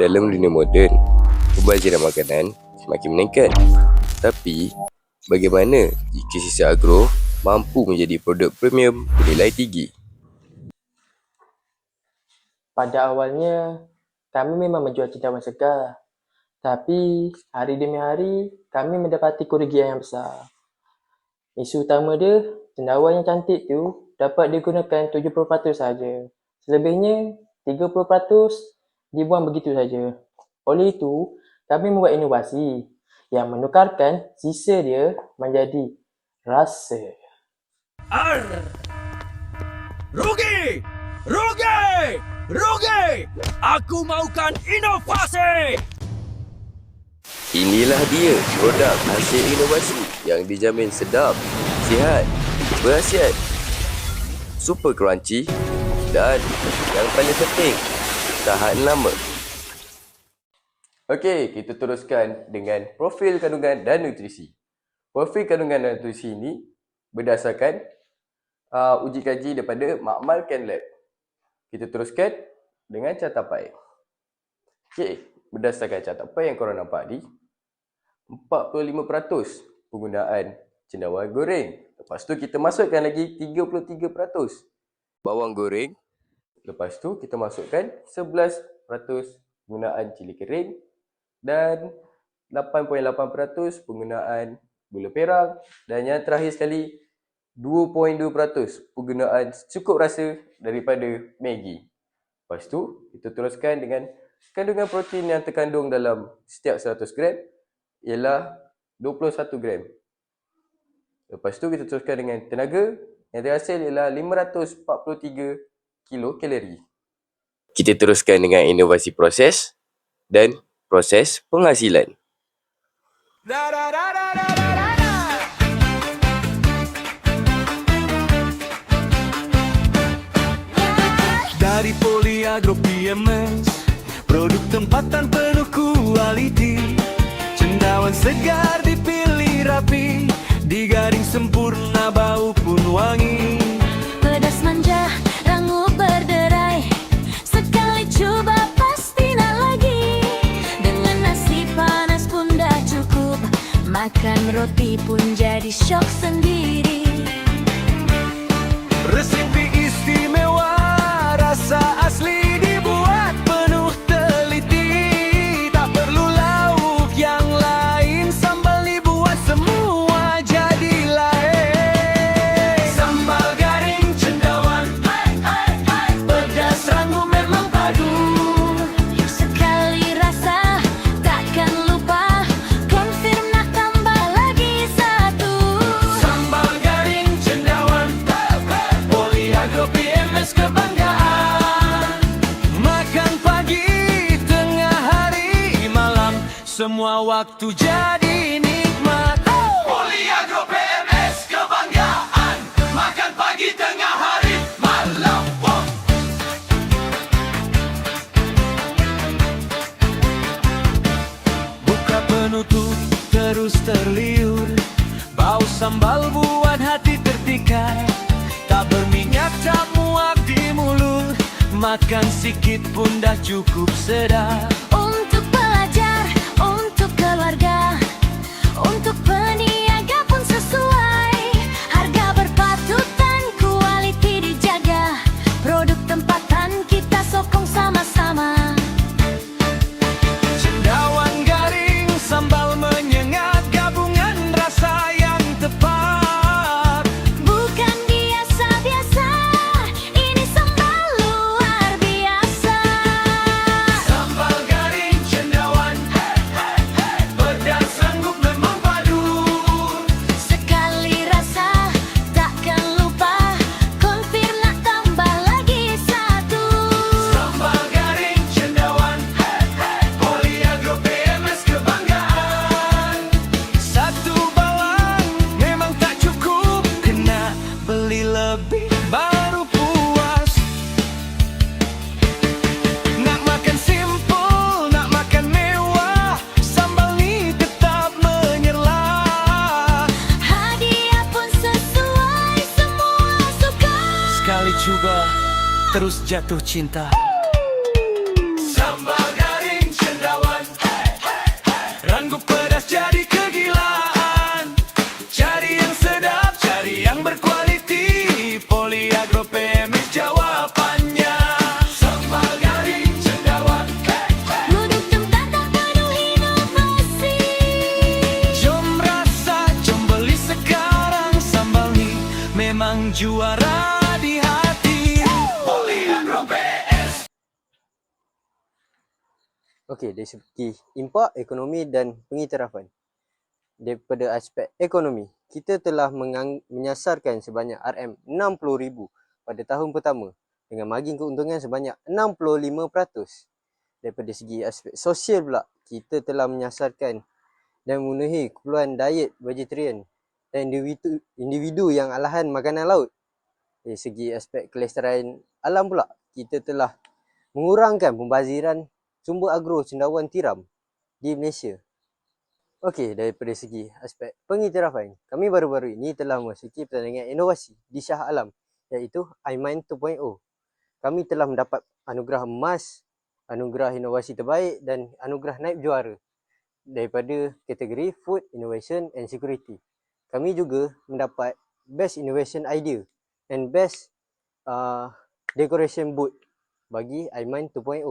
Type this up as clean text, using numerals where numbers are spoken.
dalam dunia moden, pembaziran makanan semakin meningkat. Tapi, bagaimana jika sisa agro mampu menjadi produk premium bernilai tinggi? Pada awalnya, kami memang menjual cendawan segar. Tapi, hari demi hari, kami mendapati kerugian yang besar. Isu utama dia, cendawan yang cantik tu dapat digunakan 70% saja. Selebihnya, 30% dibuang begitu saja. Oleh itu, kami membuat inovasi yang menukarkan sisa dia menjadi rasa. Rugi! Rugi! Rugi! Aku mahukan inovasi! Inilah dia produk hasil inovasi yang dijamin sedap, sihat, berkhasiat, super crunchy dan yang paling penting, tahan lama. Okey, kita teruskan dengan profil kandungan dan nutrisi. Profil kandungan dan nutrisi ini berdasarkan uji kaji daripada Makmal Chem Lab. Kita teruskan dengan carta pie. Okey, berdasarkan carta pie yang korang nampak ni, 45% penggunaan cendawan goreng. Lepas tu kita masukkan lagi 33% bawang goreng. Lepas tu kita masukkan 11% penggunaan cili kering dan 8.8% penggunaan gula perak, dan yang terakhir sekali 2.2% penggunaan cukup rasa daripada Maggi. Lepas tu kita teruskan dengan kandungan protein yang terkandung dalam setiap 100 gram ialah 21 gram. Lepas tu kita teruskan dengan tenaga yang terhasil ialah 543 kilokalori. Kita teruskan dengan inovasi proses dan proses penghasilan. Dari Polyagro PMS, produk tempatan penuh kualiti. Cendawan segar dipilih rapi, digaring sempurna bau pun wangi. Pedas manja, rangu berderai, sekali coba pasti nak lagi. Dengan nasi panas pun dah cukup, makan roti pun jadi syok sendiri. Resepi istimewa, rasa asli dibuat penuh teliti. Tak perlu lauk yang lain, sambal dibuat semua jadi lain. Sambal garing cendawan, pedas rangu memang padu. Sekali rasa, takkan lupa, confirm nak tambah lagi satu. Sambal garing cendawan, Polyagro PMS kebanggaan. Makan pagi, tengah hari, malam, semua waktu jadi nikmat. Polyagro PMS kebanggaan. Makan pagi, tengah hari, malam. Buka penutup terus terliur, bau sambal buat hati terpikat. Tak berminyak, tak muak di mulut, makan sikit pun dah cukup sedap. Untuk pelajar, untuk keluarga, untuk peniaga pun sesuai. Harga berpatutan, kualiti dijaga, produk tempatan kita sokong sama-sama. Cendawan garing, sambal menyengat, gabungan rasa yang tepat. Bukan biasa-biasa, ini sambal luar biasa. Sambal garing cendawan, pedas sanggup memang padu. Sekali rasa, takkan lupa, confirm nak tambah lagi satu. Sambal garing cendawan, Polyagro PMS kebanggaan. Satu bawang memang tak cukup, kena beli lebih baru puas. Nak makan simple, nak makan mewah, sambal ni tetap menyerlah. Hadiah pun sesuai, semua suka. Sekali cuba, terus jatuh cinta. Sambal garing Okey, dari segi impak, ekonomi dan pengiktirafan. Daripada aspek ekonomi, kita telah menyasarkan sebanyak RM60,000 pada tahun pertama dengan margin keuntungan sebanyak 65%. Daripada segi aspek sosial pula, kita telah menyasarkan dan memenuhi keperluan diet vegetarian dan individu yang alahan makanan laut. Dari segi aspek kelestarian alam pula, kita telah mengurangkan pembaziran sumber agro cendawan tiram di Malaysia. Okey, daripada segi aspek pengiktirafan, kami baru-baru ini telah memasuki pertandingan inovasi di Shah Alam iaitu iMind 2.0. Kami telah mendapat anugerah emas, anugerah inovasi terbaik dan anugerah naib juara daripada kategori Food, Innovation and Security. Kami juga mendapat Best Innovation Idea and Best Decoration Boot bagi iMind 2.0.